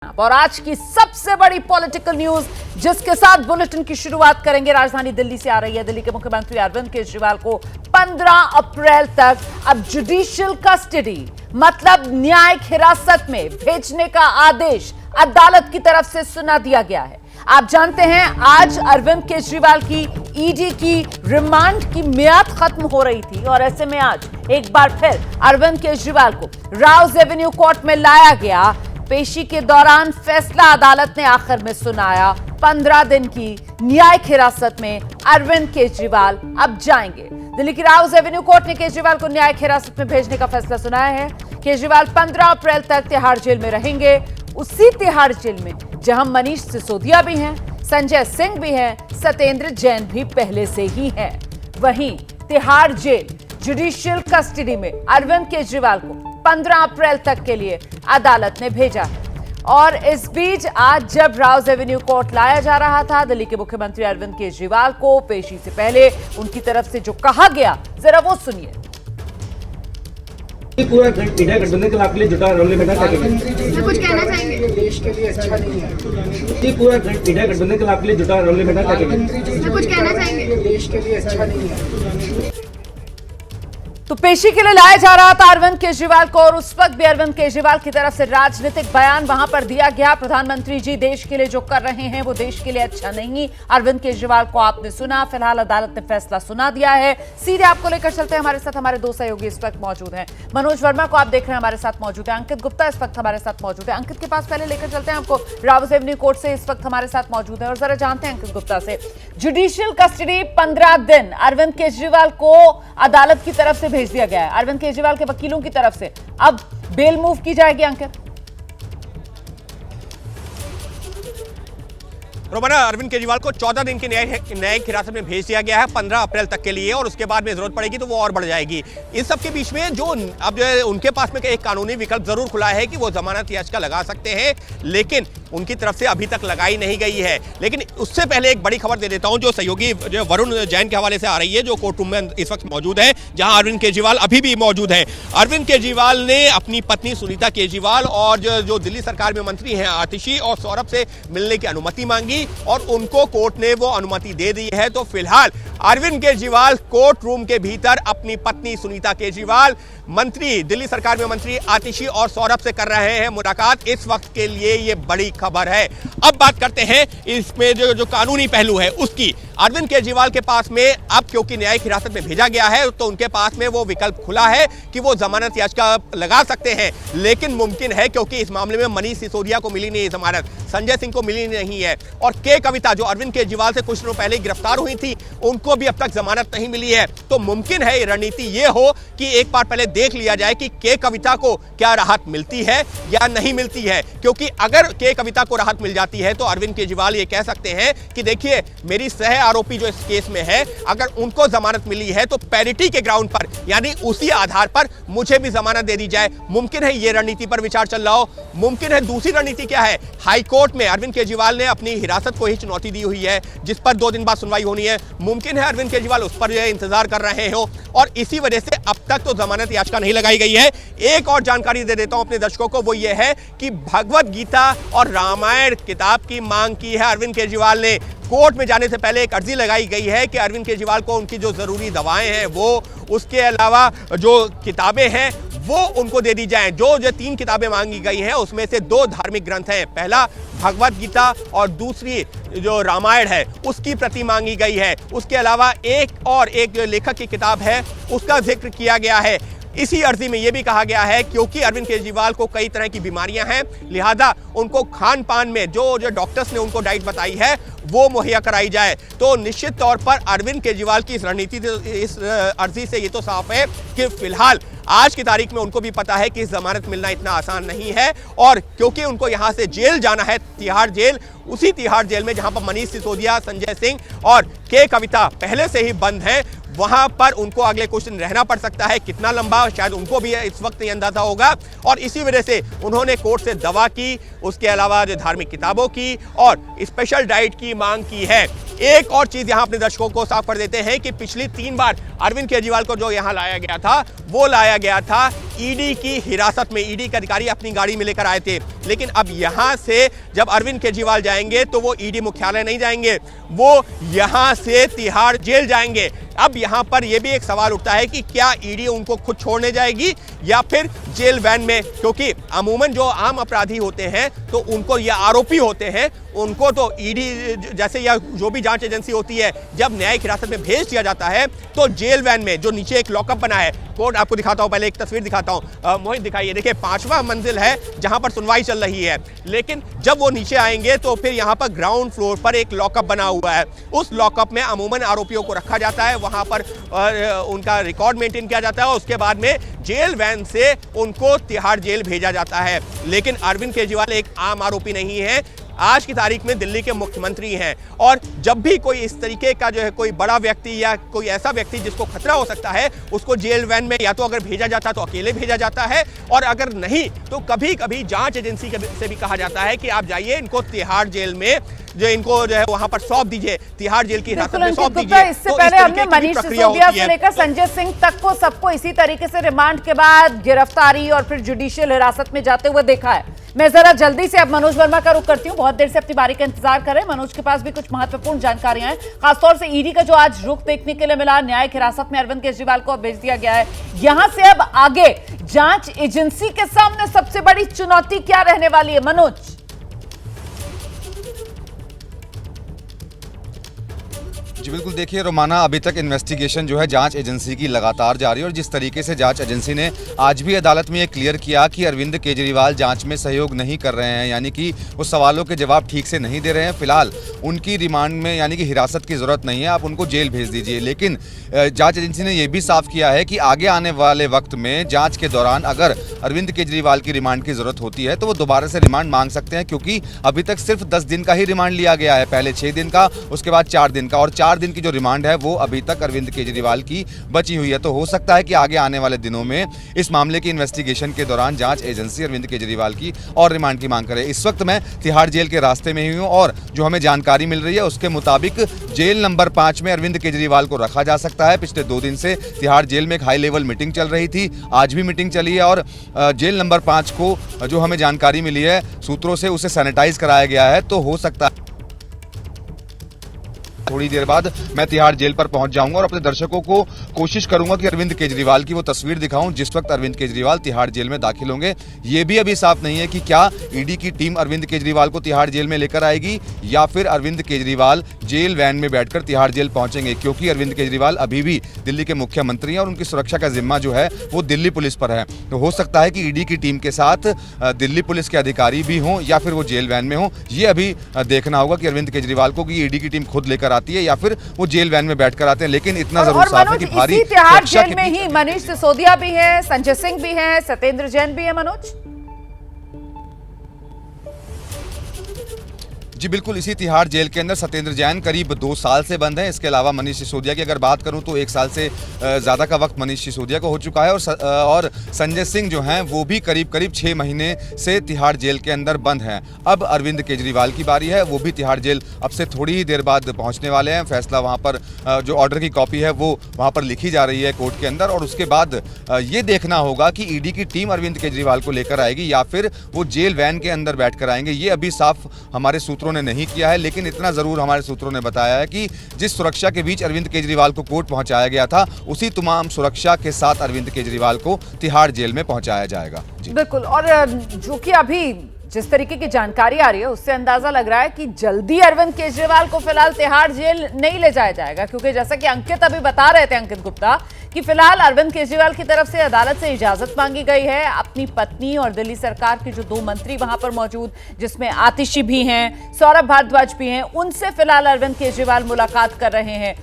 और आज की सबसे बड़ी पॉलिटिकल न्यूज जिसके साथ बुलेटिन की शुरुआत करेंगे, राजधानी दिल्ली से आ रही है। दिल्ली के मुख्यमंत्री अरविंद केजरीवाल को 15 अप्रैल तक अब जुडिशियल कस्टडी मतलब न्यायिक हिरासत में भेजने का आदेश अदालत की तरफ से सुना दिया गया है। आप जानते हैं आज अरविंद केजरीवाल की ईडी की रिमांड की मियाद खत्म हो रही थी और ऐसे में आज एक बार फिर अरविंद केजरीवाल को राउज एवेन्यू कोर्ट में लाया गया। पेशी के दौरान फैसला अदालत ने आखिर में सुनाया। 15 दिन की न्यायिक हिरासत में अरविंद केजरीवाल अब जाएंगे। दिल्ली की राउज एवेन्यू कोर्ट ने केजरीवाल को न्यायिक हिरासत में भेजने का फैसला सुनाया है। केजरीवाल 15 अप्रैल तक तिहाड़ जेल में रहेंगे, उसी तिहाड़ जेल में जहां मनीष सिसोदिया भी हैं, संजय सिंह भी हैं, सत्येंद्र जैन भी पहले से ही हैं। वहीं तिहाड़ जेल जुडिशियल कस्टडी में अरविंद केजरीवाल को 15 अप्रैल तक के लिए अदालत ने भेजा है। और इस बीच आज जब राउज एवेन्यू कोर्ट लाया जा रहा था, दिल्ली के मुख्यमंत्री अरविंद केजरीवाल को पेशी से पहले उनकी तरफ से जो कहा गया, जरा वो सुनिए। पूरा इंडिया गठबंधन के लाभ के लिए जुटा रोल में कुछ कहना चाहेंगे? देश के लिए अच्छा नहीं है। पूरा इंडिया गठबंधन के लाभ के लिए जुटा रोल में कुछ कहना चाहेंगे? देश के लिए अच्छा नहीं है। तो पेशी के लिए लाया जा रहा था अरविंद केजरीवाल को और उस वक्त भी अरविंद केजरीवाल की तरफ से राजनीतिक बयान वहां पर दिया गया। प्रधानमंत्री जी देश के लिए जो कर रहे हैं वो देश के लिए अच्छा नहीं। अरविंद केजरीवाल को आपने सुना, फिलहाल अदालत ने फैसला सुना दिया है। सीधे आपको लेकर चलते हैं, हमारे साथ हमारे दो सहयोगी इस वक्त मौजूद हैं। मनोज वर्मा को आप देख रहे हैं हमारे साथ मौजूद है, अंकित गुप्ता इस वक्त हमारे साथ मौजूद है। अंकित के पास पहले लेकर चलते हैं आपको, राउज एवेन्यू कोर्ट से इस वक्त हमारे साथ मौजूद है और जरा जानते हैं अंकित गुप्ता से, जुडिशियल कस्टडी 15 दिन अरविंद केजरीवाल को अदालत की तरफ से भेज दिया गया है। अरविंद केजरीवाल के वकीलों की तरफ से अब बेल मूव की जाएगी। अंकित, रोमाना, अरविंद केजरीवाल को 14 दिन की न्यायिक हिरासत में भेज दिया गया है 15 अप्रैल तक के लिए और उसके बाद में जरूरत पड़ेगी तो वो और बढ़ जाएगी। इस सब के बीच में जो अब जो है उनके पास में एक कानूनी विकल्प जरूर खुला है कि वो जमानत याचिका लगा सकते हैं, लेकिन उनकी तरफ से अभी तक लगाई नहीं गई है। लेकिन उससे पहले एक बड़ी खबर दे देता हूं जो सहयोगी जो वरुण जैन के हवाले से आ रही है, जो कोर्ट रूम में इस वक्त मौजूद है, जहां अरविंद केजरीवाल अभी भी मौजूद है। अरविंद केजरीवाल ने अपनी पत्नी सुनीता केजरीवाल और जो दिल्ली सरकार में मंत्री हैं आतिशी और सौरभ से मिलने की अनुमति मांगी और उनको कोर्ट ने वो अनुमति दे दी है। तो फिलहाल अरविंद केजरीवाल कोर्ट रूम के भीतर अपनी पत्नी सुनीता केजरीवाल, मंत्री दिल्ली सरकार में मंत्री आतिशी और सौरभ से कर रहे हैं मुलाकात। इस वक्त के लिए ये बड़ी खबर है। अब बात करते हैं इसमें जो कानूनी पहलू है उसकी। अरविंद केजरीवाल के पास में अब क्योंकि न्यायिक हिरासत में भेजा गया है तो उनके पास में वो विकल्प खुला है कि वो जमानत याचिका लगा सकते हैं, लेकिन मुमकिन है क्योंकि इस मामले में मनीष सिसोदिया को मिली नहीं जमानत, संजय सिंह को मिली नहीं है और के कविता जो अरविंद केजरीवाल से कुछ दिनों पहले गिरफ्तार हुई थी उनको भी अब तक जमानत नहीं मिली है। तो मुमकिन है रणनीति ये हो कि एक बार पहले देख लिया जाए कि के कविता को क्या राहत मिलती है या नहीं मिलती है, क्योंकि अगर के कविता को राहत मिल जाती है तो अरविंद केजरीवाल ये कह सकते हैं कि देखिए मेरी सह आरोपी जो इस केस में है अगर उनको जमानत मिली है तो पैरिटी के ग्राउंड पर यानी उसी आधार पर मुझे भी जमानत दे दी जाए। मुमकिन है ये रणनीति पर विचार चल रहा हो। मुमकिन है दूसरी रणनीति क्या है, हाई कोर्ट में अरविंद केजरीवाल ने अपनी हिरासत को ही चुनौती दी हुई है जिस पर 2 दिन बाद सुनवाई होनी है। मुमकिन है अरविंद केजरीवाल उस पर इंतजार कर रहे हो और इसी वजह से अब तक तो जमानत याचिका नहीं लगाई गई है। एक और जानकारी दे देता हूं अपने दर्शकों को, वो ये है कि भगवत गीता और रामायण किताब की मांग की है अरविंद केजरीवाल ने। कोर्ट में जाने से पहले एक अर्जी लगाई गई है कि अरविंद केजरीवाल को उनकी जो जरूरी दवाएं हैं वो, उसके अलावा जो किताबें हैं वो उनको दे दी जाएं। जो 3 किताबें मांगी गई हैं उसमें से 2 धार्मिक ग्रंथ हैं, पहला भगवत गीता और दूसरी जो रामायण है उसकी प्रति मांगी गई है। उसके अलावा एक जो लेखक की किताब है उसका जिक्र किया गया है। इसी अर्जी में यह भी कहा गया है क्योंकि अरविंद केजरीवाल को कई तरह की बीमारियां हैं, लिहाजा उनको खान पान में जो डॉक्टर्स ने उनको डाइट बताई है वो मुहैया कराई जाए। तो निश्चित तौर पर अरविंद केजरीवाल की इस रणनीति इस अर्जी से ये तो साफ है कि फिलहाल आज की तारीख में उनको भी पता है कि जमानत मिलना इतना आसान नहीं है और क्योंकि उनको यहां से जेल जाना है, तिहाड़ जेल, उसी तिहाड़ जेल में जहां पर मनीष सिसोदिया, संजय सिंह और के कविता पहले से ही बंद हैं, वहां पर उनको अगले कुछ दिन रहना पड़ सकता है। कितना लंबा शायद उनको भी इस वक्त नहीं अंदाजा होगा और इसी वजह से उन्होंने कोर्ट से दवा की, उसके अलावा जो धार्मिक किताबों की और स्पेशल डाइट की मांग की है। एक और चीज यहां अपने दर्शकों को साफ कर देते हैं कि पिछली 3 बार अरविंद केजरीवाल को जो यहां लाया गया था वो लाया गया था ईडी की हिरासत में, ईडी के अधिकारी अपनी गाड़ी में लेकर आए थे। लेकिन अब यहां से जब अरविंद केजरीवाल जाएंगे तो वो ईडी मुख्यालय नहीं जाएंगे, वो यहां से तिहाड़ जेल जाएंगे। अब यहां पर यह भी एक सवाल उठता है कि क्या ईडी उनको खुद छोड़ने जाएगी या फिर जेल वैन में, क्योंकि अमूमन जो आम अपराधी होते हैं तो उनको या आरोपी होते हैं उनको तो ईडी जैसे या जो भी जांच एजेंसी होती है जब न्यायिक हिरासत में भेज दिया जाता है तो जेल वैन में जो नीचे एक लॉकअप बना है, कोर्ट आपको दिखाता हूं, पहले एक तस्वीर दिखाता हूं, मोहित दिखाइए, देखिए 5वां मंजिल है जहां पर सुनवाई चल रही है। लेकिन जब वो नीचे आएंगे तो फिर यहां पर ग्राउंड फ्लोर पर एक लॉकअप बना हुआ है, उस लॉकअप में अमूमन आरोपियों को रखा जाता है, वहां पर उनका रिकॉर्ड मेंटेन किया जाता है और उसके बाद में जेल वैन से उनको तिहाड़ जेल भेजा जाता है। लेकिन अरविंद केजरीवाल एक आम आरोपी नहीं है, आज की तारीख में दिल्ली के मुख्यमंत्री हैं और जब भी कोई इस तरीके का जो है कोई बड़ा व्यक्ति या कोई ऐसा व्यक्ति जिसको खतरा हो सकता है उसको जेल वैन में या तो अगर भेजा जाता तो अकेले भेजा जाता है और अगर नहीं तो कभी कभी जांच एजेंसी से भी कहा जाता है कि आप जाइए इनको तिहाड़ जेल में जो इनको जो है वहां पर सौंप दीजिए, तिहाड़ जेल की हिरासत में सौंप दीजिए। इससे पहले हमने मनीष सिसोदिया से लेकर संजय सिंह तक को सबको इसी तरीके से रिमांड के बाद गिरफ्तारी और फिर जुडिशियल हिरासत में जाते हुए देखा है। मैं जरा जल्दी से अब मनोज वर्मा का रुख करती हूँ, बहुत देर से अपनी बारी का इंतजार कर रहे हैं। मनोज के पास भी कुछ महत्वपूर्ण जानकारियां हैं, खासतौर से ईडी का जो आज रुख देखने के लिए मिला, न्यायिक हिरासत में अरविंद केजरीवाल को भेज दिया गया है। यहां से अब आगे जांच एजेंसी के सामने सबसे बड़ी चुनौती क्या रहने वाली है मनोज? जी बिल्कुल, देखिए रोमाना, अभी तक इन्वेस्टिगेशन जो है जांच एजेंसी की लगातार जारी है और जिस तरीके से जांच एजेंसी ने आज भी अदालत में ये क्लियर किया कि अरविंद केजरीवाल जांच में सहयोग नहीं कर रहे हैं, यानी कि वो सवालों के जवाब ठीक से नहीं दे रहे हैं, फिलहाल उनकी रिमांड में यानी कि हिरासत की ज़रूरत नहीं है, आप उनको जेल भेज दीजिए। लेकिन जांच एजेंसी ने यह भी साफ किया है कि आगे आने वाले वक्त में जाँच के दौरान अगर अरविंद केजरीवाल की रिमांड की ज़रूरत होती है तो वो दोबारा से रिमांड मांग सकते हैं, क्योंकि अभी तक सिर्फ 10 दिन का ही रिमांड लिया गया है, पहले 6 दिन का, उसके बाद 4 दिन का, और 4 दिन की जो रिमांड है वो अभी तक अरविंद केजरीवाल की बची हुई है। तो हो सकता है कि आगे आने वाले दिनों में इस मामले की इन्वेस्टिगेशन के दौरान जांच एजेंसी अरविंद केजरीवाल की और रिमांड की मांग करे। इस वक्त मैं तिहाड़ जेल के रास्ते में ही हूं और जो हमें जानकारी मिल रही है उसके मुताबिक जेल नंबर 5 में अरविंद केजरीवाल को रखा जा सकता है। पिछले 2 दिन से तिहाड़ जेल में एक हाई लेवल मीटिंग चल रही थी, आज भी मीटिंग चली है और जेल नंबर 5 को जो हमें जानकारी मिली है सूत्रों से उसे सैनिटाइज कराया गया है। तो हो सकता है थोड़ी देर बाद मैं तिहाड़ जेल पर पहुंच जाऊंगा और अपने दर्शकों को कोशिश करूंगा कि अरविंद केजरीवाल की वो तस्वीर दिखाऊं जिस वक्त अरविंद केजरीवाल तिहाड़ जेल में दाखिल होंगे। ये भी अभी साफ नहीं है कि क्या ईडी की टीम अरविंद केजरीवाल को तिहाड़ जेल में लेकर आएगी या फिर अरविंद केजरीवाल जेल वैन में बैठकर तिहाड़ जेल पहुंचेंगे, क्योंकि अरविंद केजरीवाल अभी भी दिल्ली के मुख्यमंत्री हैं और उनकी सुरक्षा का जिम्मा जो है वो दिल्ली पुलिस पर है। तो हो सकता है कि ईडी की टीम के साथ दिल्ली पुलिस के अधिकारी भी हों या फिर वो जेल वैन में हों। ये अभी देखना होगा कि अरविंद केजरीवाल को कि ईडी की टीम खुद लेकर आती है या फिर वो जेल वैन में बैठकर आते हैं। लेकिन इतना जरूर साफ है कि भारी तिहाड़ जेल में ही मनीष सिसोदिया भी है, संजय सिंह भी है, सत्येंद्र जैन भी है। मनोज जी बिल्कुल, इसी तिहाड़ जेल के अंदर सत्येंद्र जैन करीब 2 साल से बंद है। इसके अलावा मनीष सिसोदिया की अगर बात करूं तो 1 साल से ज़्यादा का वक्त मनीष सिसोदिया को हो चुका है और संजय सिंह जो हैं वो भी करीब 6 महीने से तिहाड़ जेल के अंदर बंद हैं। अब अरविंद केजरीवाल की बारी है, वो भी तिहाड़ जेल अब से थोड़ी ही देर बाद पहुँचने वाले हैं। फैसला वहाँ पर जो ऑर्डर की कॉपी है वो वहाँ पर लिखी जा रही है कोर्ट के अंदर और उसके बाद ये देखना होगा कि ईडी की टीम अरविंद केजरीवाल को लेकर आएगी या फिर वो जेल वैन के अंदर बैठकर आएंगे। ये अभी साफ हमारे सूत्रों ने नहीं किया है, लेकिन इतना जरूर हमारे सूत्रों ने बताया है कि जिस सुरक्षा के बीच अरविंद केजरीवाल को कोर्ट पहुंचाया गया था उसी तमाम सुरक्षा के साथ अरविंद केजरीवाल को तिहाड़ जेल में पहुंचाया जाएगा। बिल्कुल, और जो कि अभी जिस तरीके की जानकारी आ रही है उससे अंदाजा लग रहा है कि जल्दी अरविंद केजरीवाल को फिलहाल तिहाड़ जेल नहीं ले जाया जाएगा, क्योंकि जैसा कि अंकित अभी बता रहे थे, अंकित गुप्ता, कि फिलहाल अरविंद केजरीवाल की तरफ से अदालत से इजाजत मांगी गई है। अपनी पत्नी और दिल्ली सरकार के जो 2 मंत्री वहां पर मौजूद, जिसमें आतिशी भी हैं, सौरभ भारद्वाज भी हैं, उनसे फिलहाल अरविंद केजरीवाल मुलाकात कर रहे हैं।